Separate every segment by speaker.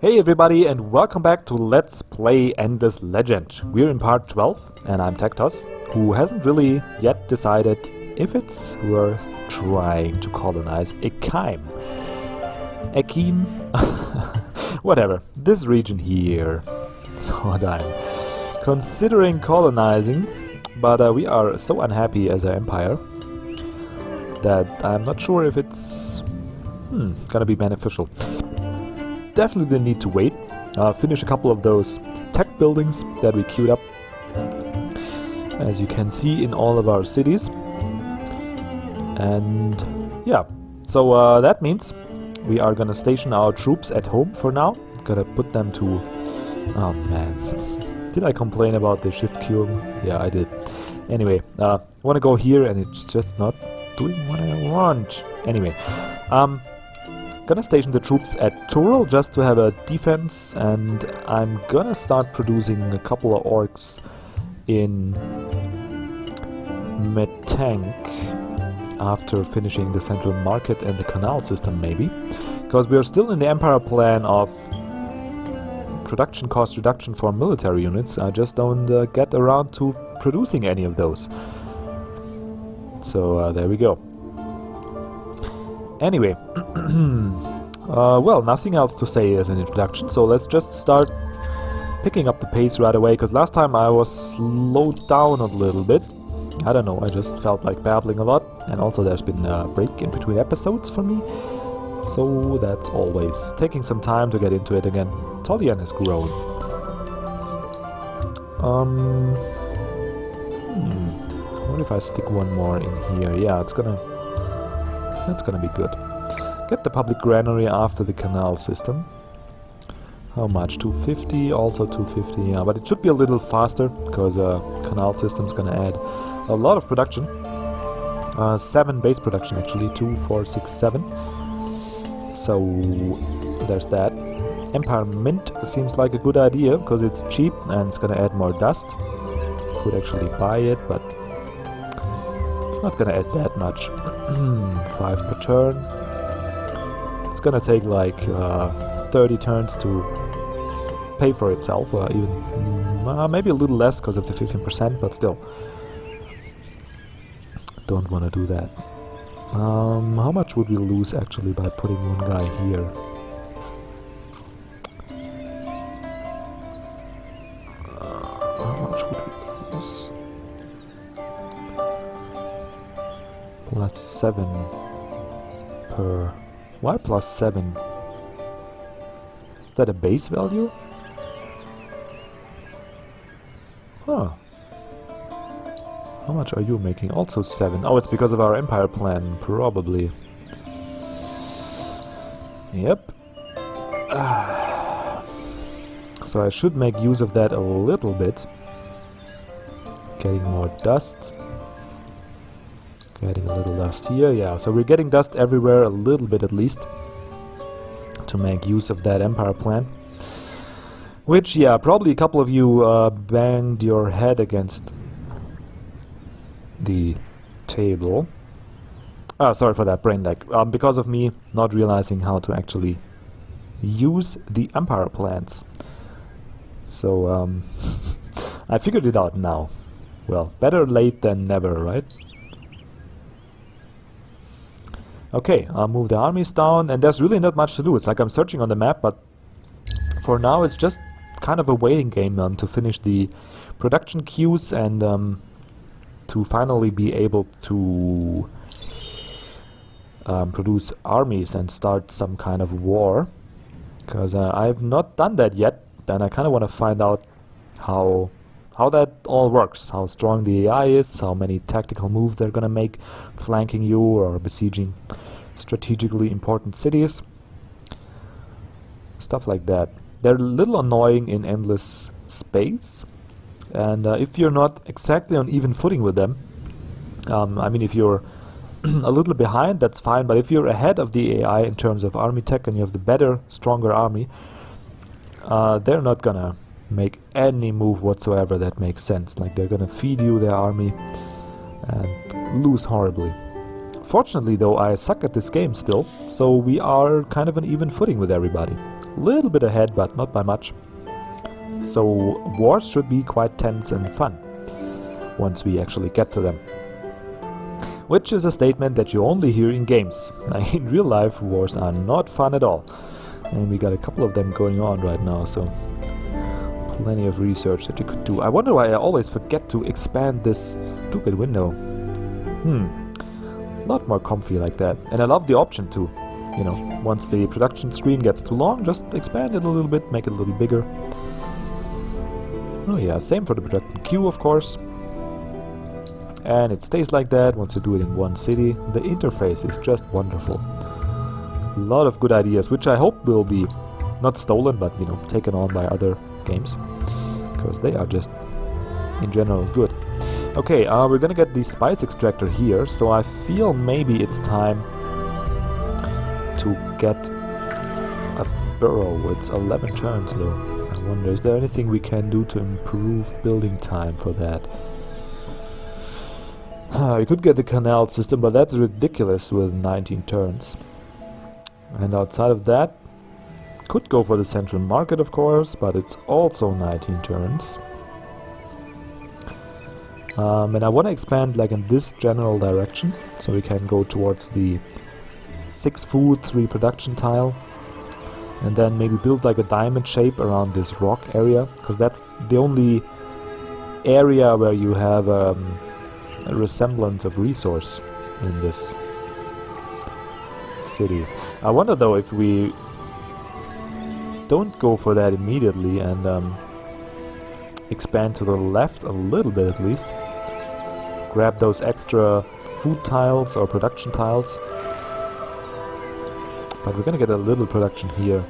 Speaker 1: Hey everybody and welcome back to Let's Play Endless Legend. We're in part 12 and I'm TecToss, who hasn't really yet decided if it's worth trying to colonize Ekim. Whatever, this region here. That's what I'm considering colonizing, but we are so unhappy as an empire that I'm not sure if it's gonna be beneficial. Definitely need to wait, finish a couple of those tech buildings that we queued up, as you can see in all of our cities. And yeah, so that means we are gonna station our troops at home for now. Gonna put them to... oh man, did I complain about the shift queuing? Yeah, I did. Anyway, I wanna go here and it's just not doing what I want. Anyway, gonna station the troops at Tural just to have a defense, and I'm gonna start producing a couple of orcs in Metank after finishing the central market and the canal system maybe, because we are still in the Empire plan of production cost reduction for military units. I just don't get around to producing any of those. So there we go. Anyway, well, nothing else to say as an introduction, so let's just start picking up the pace right away, because last time I was slowed down a little bit. I don't know, I just felt like babbling a lot, and also there's been a break in between episodes for me, so that's always taking some time to get into it again. Tolian has grown. What if I stick one more in here? Yeah, that's gonna be good. Get the public granary after the canal system. How much? 250, also 250, yeah, but it should be a little faster, because canal system's gonna add a lot of production. 7 base production actually, 2, 4, 6, 7. So there's that. Empire Mint seems like a good idea, because it's cheap and it's gonna add more dust. Could actually buy it, but it's not gonna add that much. 5 per turn. It's gonna take like 30 turns to pay for itself, even maybe a little less because of the 15%, but still. Don't want to do that. How much would we lose actually by putting one guy here? How much would we lose? +7 per... Why +7? Is that a base value? Huh. How much are you making? Also 7. Oh, it's because of our empire plan, probably. Yep. So I should make use of that a little bit. Getting more dust. Getting a little dust here, yeah, so we're getting dust everywhere, a little bit at least, to make use of that empire plan. Which, yeah, probably a couple of you banged your head against the table. Sorry for that brain lag. Because of me not realizing how to actually use the empire plans. So, I figured it out now. Well, better late than never, right? Okay, I'll move the armies down, and there's really not much to do. It's like I'm searching on the map, but for now it's just kind of a waiting game to finish the production queues and to finally be able to produce armies and start some kind of war. Because I've not done that yet, and I kind of want to find out how that all works, how strong the AI is, how many tactical moves they're gonna make, flanking you or besieging strategically important cities. Stuff like that. They're a little annoying in endless space, and if you're not exactly on even footing with them, I mean if you're a little behind, that's fine, but if you're ahead of the AI in terms of army tech and you have the better, stronger army, they're not gonna make any move whatsoever that makes sense. Like, they're gonna feed you their army and lose horribly. Fortunately though, I suck at this game still, so we are kind of on even footing with everybody. little bit ahead, but not by much. So wars should be quite tense and fun once we actually get to them. Which is a statement that you only hear in games. In real life, wars are not fun at all. And we got a couple of them going on right now, so plenty of research that you could do. I wonder why I always forget to expand this stupid window. A lot more comfy like that. And I love the option to, you know, once the production screen gets too long, just expand it a little bit, make it a little bigger. Oh yeah, same for the production queue, of course. And it stays like that once you do it in one city. The interface is just wonderful. A lot of good ideas, which I hope will be not stolen, but, you know, taken on by other games. Because they are just, in general, good. Okay, we're gonna get the spice extractor here, so I feel maybe it's time to get a burrow. It's 11 turns though. I wonder, is there anything we can do to improve building time for that? We could get the canal system, but that's ridiculous with 19 turns. And outside of that, could go for the central market, of course, but it's also 19 turns. And I want to expand like in this general direction, so we can go towards the 6 food, 3 production tile, and then maybe build like a diamond shape around this rock area, because that's the only area where you have a resemblance of resource in this city. I wonder though if we don't go for that immediately and expand to the left a little bit at least, grab those extra food tiles or production tiles, but we're gonna get a little production here.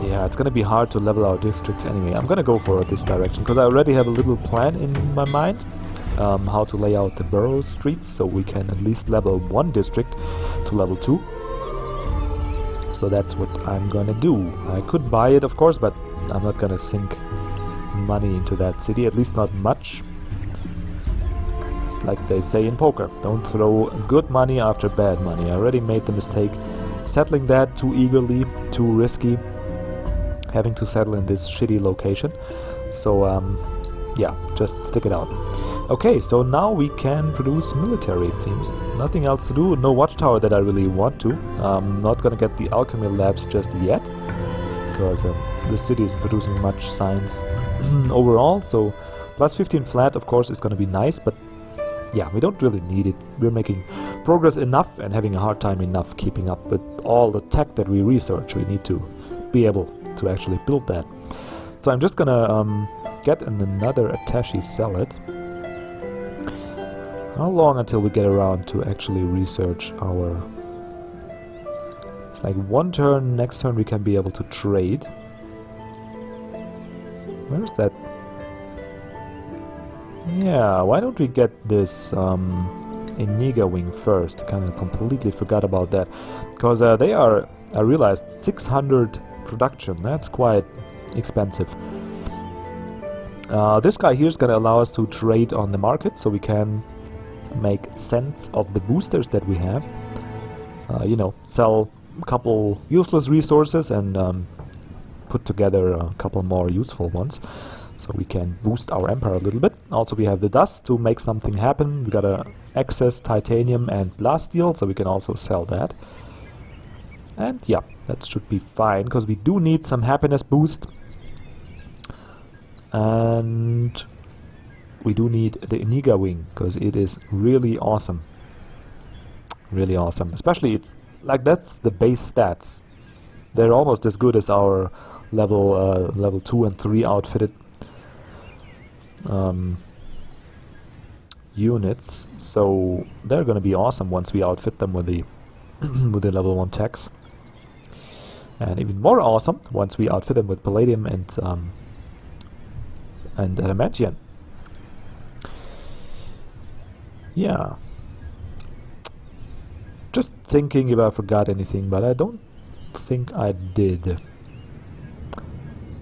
Speaker 1: Yeah, it's gonna be hard to level our districts anyway. I'm gonna go for this direction because I already have a little plan in my mind how to lay out the borough streets, so we can at least level 1 district to level 2. So that's what I'm gonna do. I could buy it, of course, but I'm not gonna sink money into that city, at least not much. It's like they say in poker, don't throw good money after bad money. I already made the mistake settling that too eagerly, too risky, having to settle in this shitty location. So yeah, just stick it out. Okay, so now we can produce military, it seems. Nothing else to do, no watchtower that I really want to. I'm not gonna get the alchemy labs just yet, because the city is producing much science overall, so plus 15 flat of course is gonna be nice, but yeah, we don't really need it. We're making progress enough and having a hard time enough keeping up with all the tech that we research. We need to be able to actually build that. So I'm just gonna get another attaché salad. How long until we get around to actually research our... It's like 1 turn, next turn we can be able to trade. Where's that? Yeah, why don't we get this Iniga wing first? Kind of completely forgot about that. Because they are, I realized, 600 production. That's quite expensive. This guy here is going to allow us to trade on the market, so we can make sense of the boosters that we have. You know, sell a couple useless resources and put together a couple more useful ones, so we can boost our empire a little bit. Also, we have the dust to make something happen. We gotta access titanium and blast steel, so we can also sell that. And yeah, that should be fine, because we do need some happiness boost. And we do need the Iniga wing, because it is really awesome. Really awesome. Especially it's like that's the base stats. They're almost as good as our level 2 and 3 outfitted units. So they're gonna be awesome once we outfit them with the with the level 1 techs. And even more awesome once we outfit them with palladium and adamantium. Yeah. Just thinking if I forgot anything, but I don't think I did.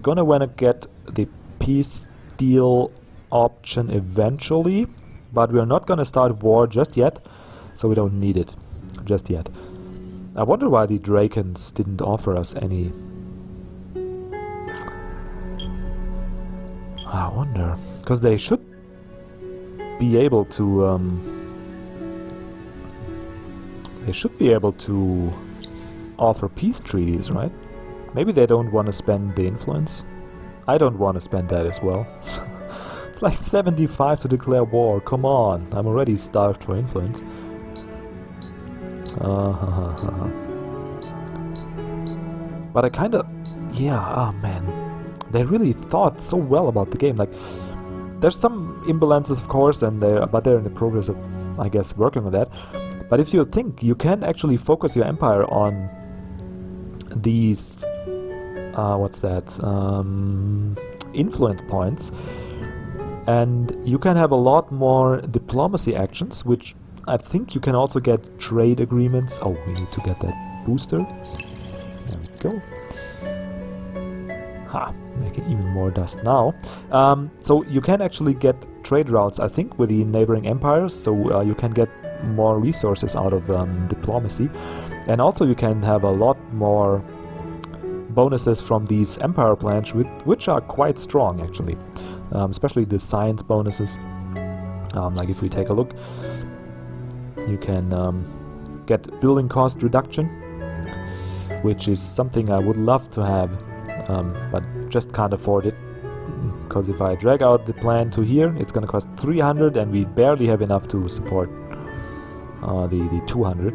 Speaker 1: Gonna wanna get the peace deal option eventually, but we're not gonna start war just yet, so we don't need it. just yet. I wonder why the Drakens didn't offer us any... I wonder, because they should be able to offer peace treaties, right? Maybe they don't want to spend the influence. I don't want to spend that as well. It's like 75 to declare war, come on, I'm already starved for influence. But I kinda... yeah, oh man. They really thought so well about the game. Like, there's some imbalances, of course, and but they're in the progress of, I guess, working on that. But if you think, you can actually focus your empire on these... what's that? Influence points. And you can have a lot more diplomacy actions, which I think you can also get trade agreements. Oh, we need to get that booster. There we go. Ha! Making even more dust now. So you can actually get trade routes, I think, with the neighboring empires. So you can get more resources out of diplomacy. And also you can have a lot more bonuses from these empire plans, which are quite strong, actually. Especially the science bonuses. Like if we take a look, you can get building cost reduction, which is something I would love to have, but just can't afford it. Because if I drag out the plan to here, it's going to cost 300, and we barely have enough to support the 200.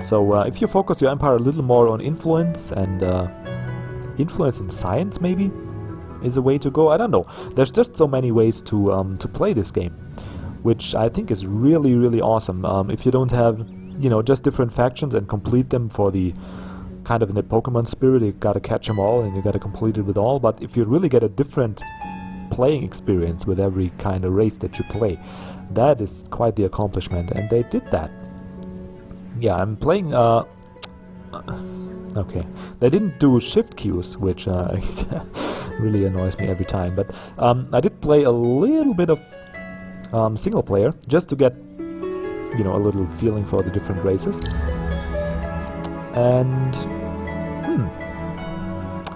Speaker 1: So if you focus your empire a little more on influence and influence in science, maybe is a way to go. I don't know. There's just so many ways to play this game, which I think is really, really awesome. If you don't have, you know, just different factions and complete them for the kind of in the Pokemon spirit, you gotta catch them all and you gotta complete it with all. But if you really get a different playing experience with every kind of race that you play, that is quite the accomplishment, and they did that. Yeah, I'm playing. Okay, they didn't do shift queues, which really annoys me every time. But I did play a little bit of single player just to get, you know, a little feeling for the different races. And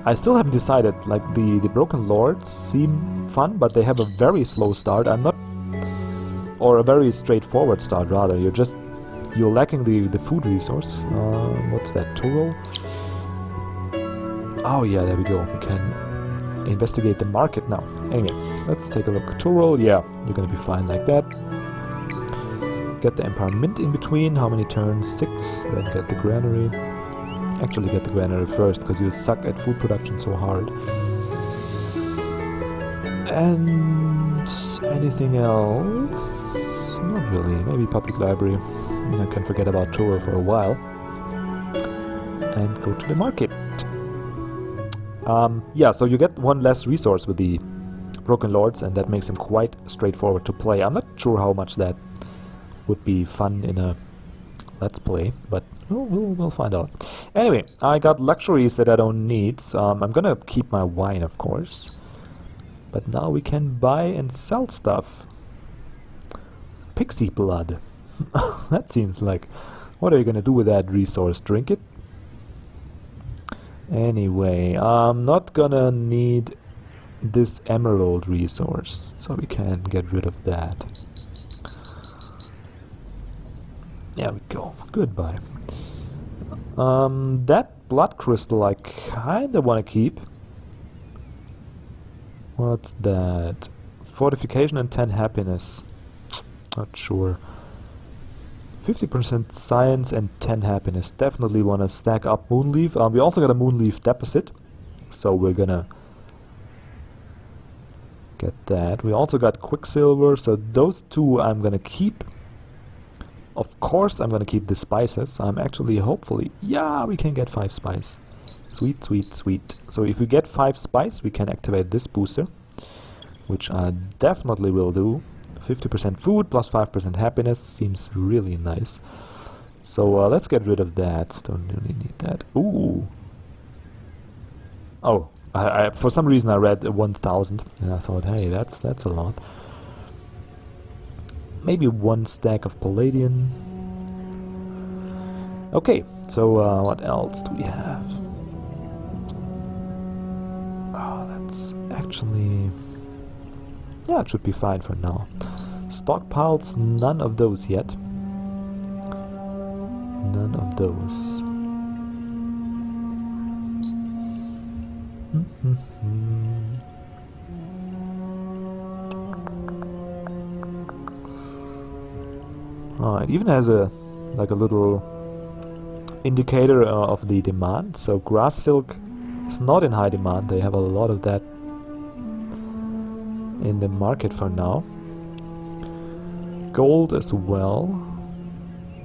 Speaker 1: I still haven't decided. Like the Broken Lords seem fun, but they have a very slow start. I'm not, or a very straightforward start rather. You're lacking the food resource. What's that? Toro? Oh yeah, there we go. We can investigate the market now. Anyway, let's take a look. Toro, yeah, you're gonna be fine like that. Get the Empire Mint in between. How many turns? 6. Then get the Granary. Actually get the Granary first, because you suck at food production so hard. And anything else? Not really. Maybe Public Library. I can forget about Toro for a while. And go to the market. Yeah, so you get one less resource with the Broken Lords, and that makes them quite straightforward to play. I'm not sure how much that would be fun in a Let's Play, but we'll find out. Anyway, I got luxuries that I don't need. I'm gonna keep my wine, of course. But now we can buy and sell stuff. Pixie blood. That seems like... What are you gonna do with that resource? Drink it? Anyway, I'm not gonna need this emerald resource, so we can get rid of that. There we go. Goodbye. That blood crystal I kinda wanna keep. What's that? Fortification and 10 happiness. Not sure. 50% science and 10 happiness. Definitely want to stack up Moonleaf. We also got a Moonleaf deposit, so we're gonna get that. We also got Quicksilver, so those two I'm gonna keep. Of course I'm gonna keep the spices. I'm actually hopefully... Yeah, we can get 5 spice. Sweet, sweet, sweet. So if we get 5 spice, we can activate this booster, which I definitely will do. 50% food plus 5% happiness seems really nice. So let's get rid of that. Don't really need that. Ooh. Oh, I for some reason I read 1,000 and I thought, hey, that's a lot. Maybe 1 stack of Palladium. Okay, so what else do we have? Oh, that's actually... yeah, it should be fine for now. Stockpiles, none of those yet. None of those. Oh, it even has a like a little indicator of the demand. So grass silk is not in high demand. They have a lot of that in the market for now. Gold as well.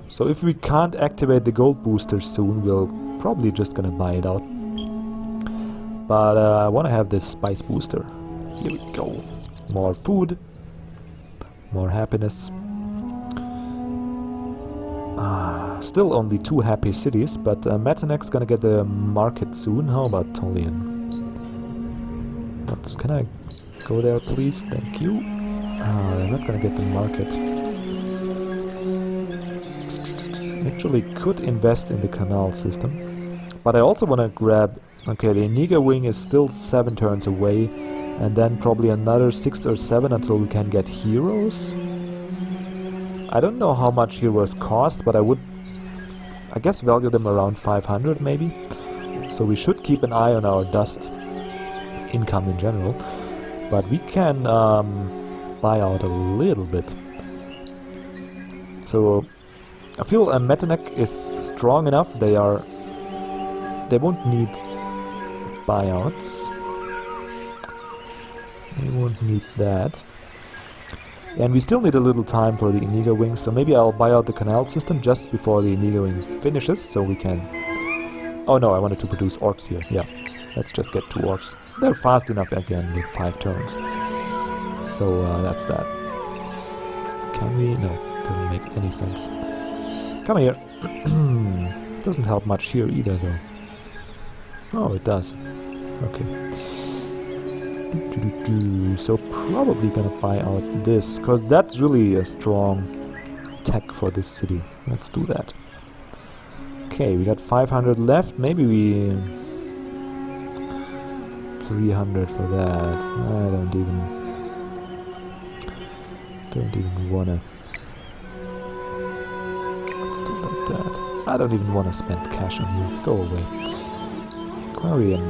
Speaker 1: So if we can't activate the gold booster soon, we're probably just gonna buy it out. But I want to have this spice booster. Here we go. More food. More happiness. Still only 2 happy cities, but Metanek's gonna get the market soon. How about Tolian? Can I go there, please? Thank you. I'm not gonna get the market. Actually could invest in the canal system. But I also want to grab... okay, the Iniga wing is still 7 turns away. And then probably another 6 or 7 until we can get heroes. I don't know how much heroes cost, but I would... I guess value them around 500 maybe. So we should keep an eye on our dust income in general. But we can buy out a little bit. So I feel Metanek is strong enough. They won't need buyouts. They won't need that. And we still need a little time for the Iniga wing, so maybe I'll buy out the canal system just before the Iniga wing finishes, so we can... oh no, I wanted to produce orcs here, yeah. Let's just get 2 orcs. They're fast enough again with 5 turns. So that's that. Can we? No, doesn't make any sense. Come here. Doesn't help much here either though. Oh, it does. Okay. So probably gonna buy out this, because that's really a strong tech for this city. Let's do that. Okay, we got 500 left. Maybe we... 300 for that. I don't even wanna... let's do like that. I don't even wanna spend cash on you. Go away. Aquarium.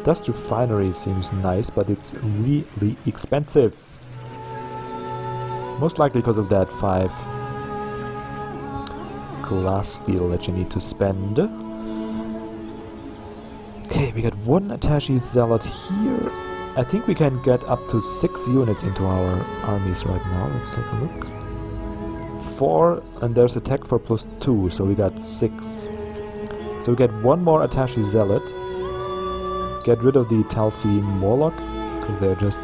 Speaker 1: Dust refinery seems nice, but it's really expensive. Most likely because of that 5 glass steel that you need to spend. Okay, we got 1 attaché zealot here. I think we can get up to 6 units into our armies right now. Let's take a look. 4, and there's a tech for +2, so we got 6. So we get 1 more attaché zealot. Get rid of the Talsi Morlock, because they're just...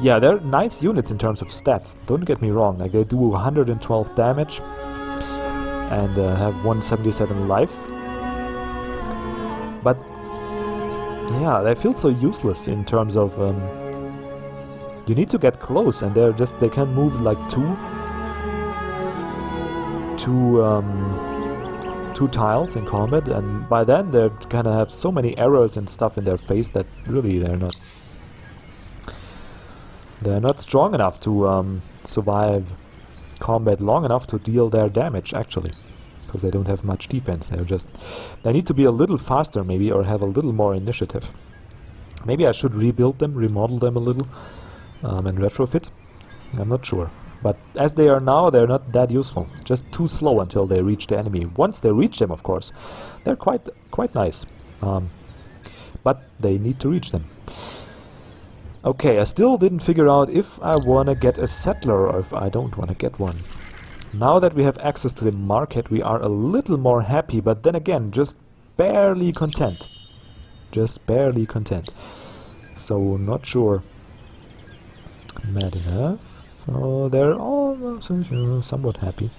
Speaker 1: yeah, they're nice units in terms of stats, don't get me wrong. Like, they do 112 damage and have 177 life. But, yeah, they feel so useless in terms of... you need to get close, and they're just... they can move like 2 tiles in combat, and by then they're gonna have so many errors and stuff in their face that really they're not strong enough to survive combat long enough to deal their damage, actually, because they don't have much defense. They need to be a little faster maybe, or have a little more initiative. Maybe I should rebuild them, remodel them a little, and retrofit. I'm not sure. But as they are now, they're not that useful. Just too slow until they reach the enemy. Once they reach them, of course, they're quite nice. But they need to reach them. Okay, I still didn't figure out if I want to get a settler or if I don't want to get one. Now that we have access to the market, we are a little more happy, but then again, just barely content. Just barely content. So, not sure. Mad enough. Oh, they're all somewhat happy.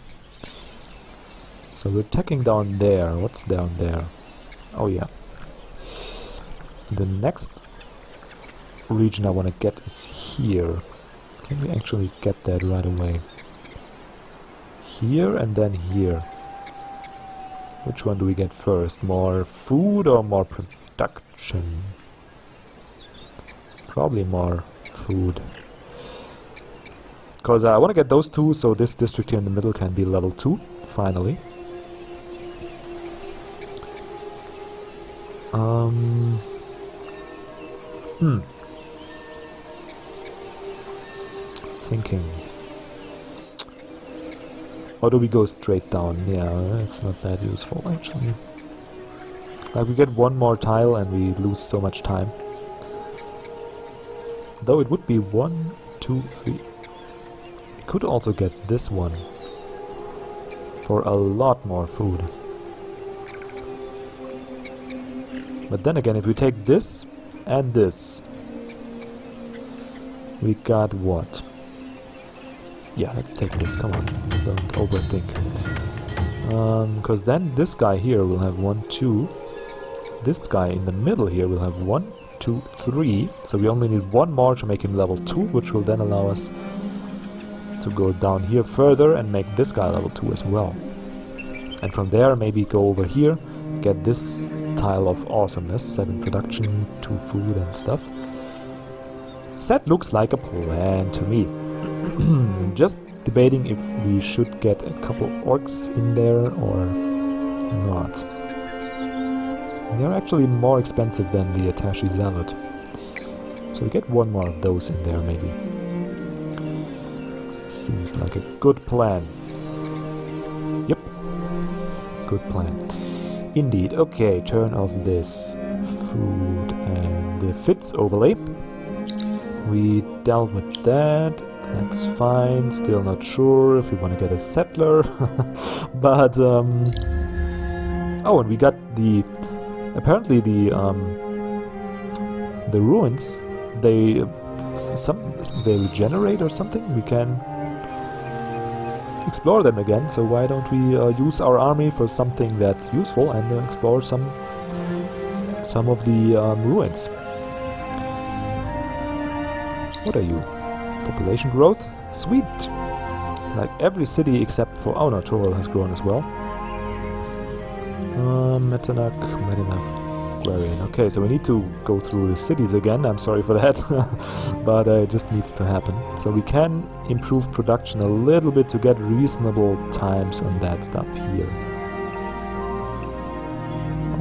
Speaker 1: So we're attacking down there. What's down there? Oh yeah. The next region I want to get is here. Can we actually get that right away? Here and then here. Which one do we get first? More food or more production? Probably more food. Because I want to get those two, so this district here in the middle can be level 2, finally. Thinking. Or do we go straight down? Yeah, it's not that useful actually. Like we get one more tile and we lose so much time. Though it would be 1, 2, 3. We could also get this one for a lot more food. But then again, if we take this and this, we got what? Yeah, let's take this, come on, don't overthink. Because then this guy here will have 1, 2. This guy in the middle here will have 1, 2, 3. So we only need one more to make him level 2, which will then allow us to go down here further and make this guy level 2 as well. And from there maybe go over here, get this tile of awesomeness, 7 production, 2 food and stuff. That looks like a plan to me. Just debating if we should get a couple orcs in there or not. They're actually more expensive than the Atashi Zealot. So we get one more of those in there maybe. Seems like a good plan. Yep. Good plan. Indeed. Okay, turn off this food and the fits overlay. We dealt with that. That's fine. Still not sure if we want to get a settler. But oh, and we got the apparently the ruins. They regenerate or something. We can explore them again. So why don't we use our army for something that's useful and explore some of the ruins. What are you? Population growth? Sweet! Like every city except for... Oh no, Toril has grown as well. Metanak, Medinav, Guarian. Okay, so we need to go through the cities again. I'm sorry for that. But it just needs to happen. So we can improve production a little bit to get reasonable times on that stuff here.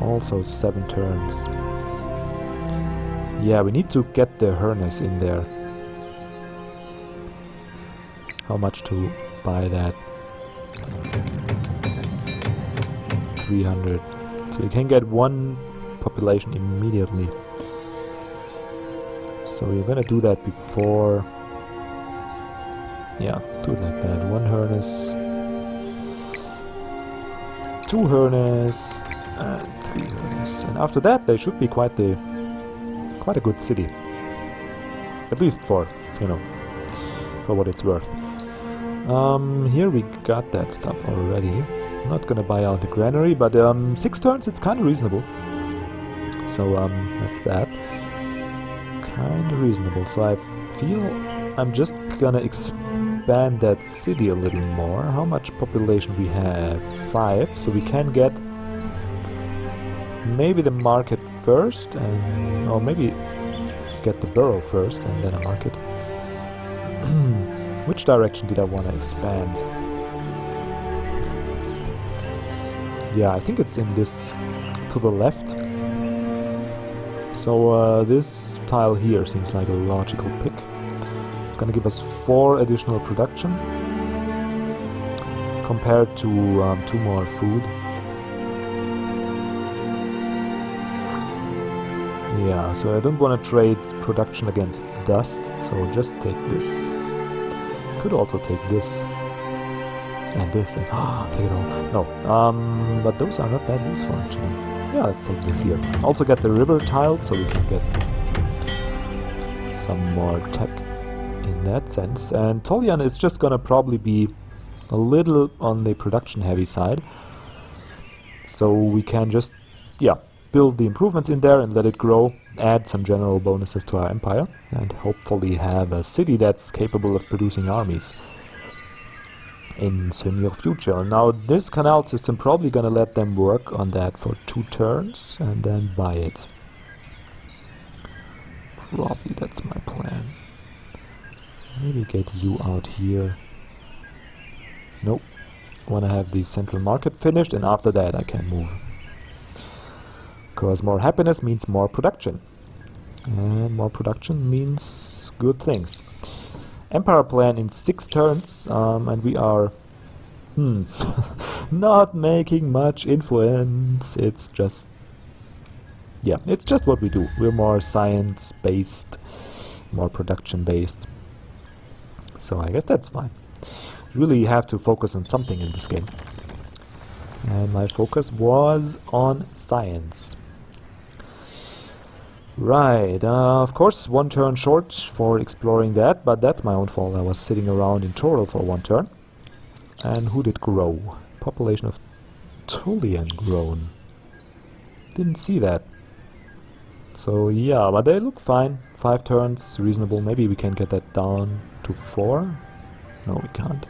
Speaker 1: Also 7 turns. Yeah, we need to get the harness in there. How much to buy that? 300. So you can get 1 population immediately. So we're gonna do that before... Yeah, do it like that. 1 harness, 2 harness, and 3 harness. And after that they should be quite a good city. At least for, you know, for what it's worth. Here we got that stuff already. Not gonna buy out the granary, but 6 turns, it's kind of reasonable. So that's that. Kind of reasonable. So I feel I'm just gonna expand that city a little more. How much population we have? 5. So we can get maybe the market first, and or maybe get the borough first and then a market. Which direction did I want to expand? Yeah, I think it's in this to the left. So this tile here seems like a logical pick. It's gonna give us 4 additional production compared to 2 more food. Yeah, so I don't want to trade production against dust, so just take this. Could also take this and this and take it all. No, but those are not that useful actually. Yeah, let's take this here. Also get the river tile so we can get some more tech in that sense. And Tolian is just gonna probably be a little on the production heavy side. So we can just, yeah, build the improvements in there and let it grow, add some general bonuses to our empire, and hopefully have a city that's capable of producing armies. in the near future. Now this canal system probably gonna let them work on that for 2 turns and then buy it. Probably that's my plan. Maybe get you out here. Nope. Wanna have the central market finished, and after that I can move. Because more happiness means more production. And more production means good things. Empire plan in 6 turns, and we are not making much influence. It's just, yeah, it's just what we do. We're more science-based, more production-based. So I guess that's fine. Really have to focus on something in this game. And my focus was on science. Right, of course 1 turn short for exploring that, but that's my own fault. I was sitting around in Toral for 1 turn. And who did grow? Population of Tullian grown. Didn't see that. So yeah, but they look fine. 5 turns, reasonable. Maybe we can get that down to 4? No, we can't.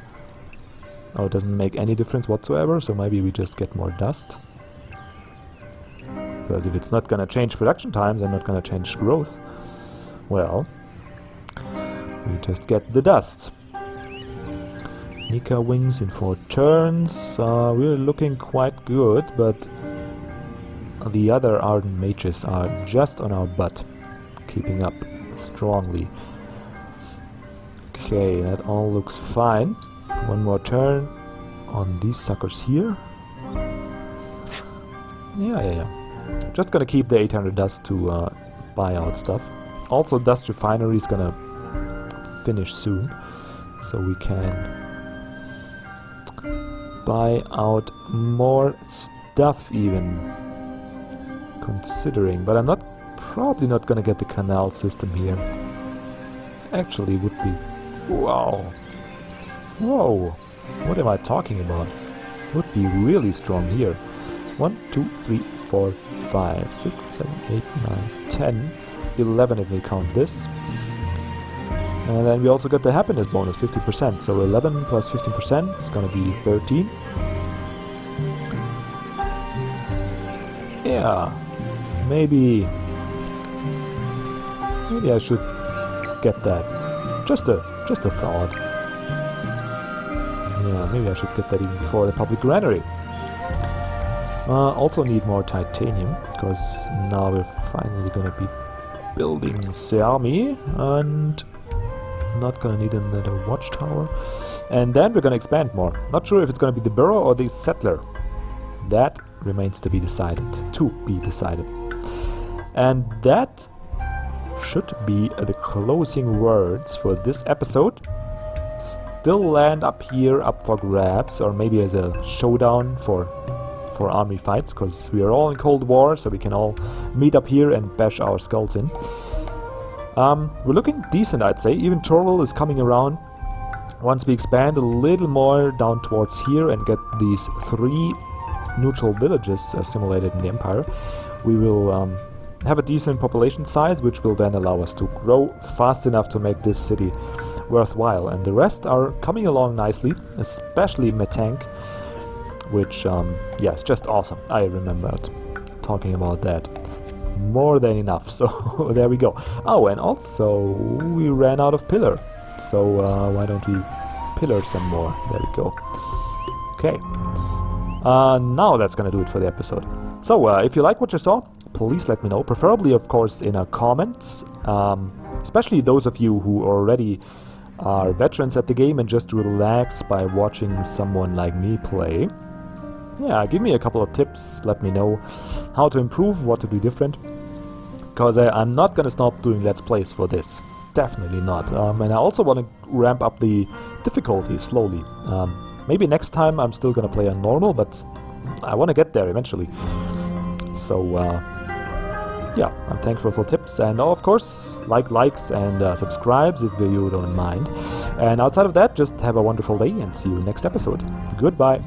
Speaker 1: Oh, it doesn't make any difference whatsoever, so maybe we just get more dust. Because if it's not gonna change production times and not gonna change growth, well, we just get the dust. Nika wings in 4 turns. We're looking quite good, but the other Ardent Mages are just on our butt, keeping up strongly. Okay, that all looks fine. 1 more turn on these suckers here. Yeah. Just gonna keep the 800 dust to buy out stuff. Also, Dust Refinery is gonna finish soon, so we can buy out more stuff even. Considering, but I'm probably not gonna get the canal system here. Actually, would be. Wow. Whoa. What am I talking about? Would be really strong here. 1, 2, 3, 4, 5, 6, 7, 8, 9, 10, 11 if we count this. And then we also got the happiness bonus, 50%. So 11 plus 15% is gonna be 13. Yeah, maybe I should get that. Just a thought. Yeah, maybe I should get that even before the public granary. Also need more titanium, because now we're finally gonna be building the army, and not gonna need another watchtower. And then we're gonna expand more. Not sure if it's gonna be the borough or the settler. That remains to be decided. And that should be the closing words for this episode. Still land up here, up for grabs, or maybe as a showdown for army fights, because we are all in Cold War, so we can all meet up here and bash our skulls in. We're looking decent, I'd say. Even Toral is coming around. Once we expand a little more down towards here and get these 3 neutral villages assimilated in the Empire, we will have a decent population size, which will then allow us to grow fast enough to make this city worthwhile. And the rest are coming along nicely, especially Metank, which, yeah, it's just awesome. I remembered talking about that. More than enough, so there we go. Oh, and also we ran out of pillar, so why don't we pillar some more? There we go. Okay, now that's gonna do it for the episode. So if you like what you saw, please let me know, preferably of course in our comments, especially those of you who already are veterans at the game and just relax by watching someone like me play. Yeah, give me a couple of tips, let me know how to improve, what to do different, because I'm not gonna stop doing Let's Plays for this, definitely not. And I also want to ramp up the difficulty slowly. Maybe next time I'm still gonna play on normal, but I want to get there eventually. So yeah, I'm thankful for tips, and of course likes and subscribes if you don't mind. And outside of that, just have a wonderful day and see you next episode. Goodbye.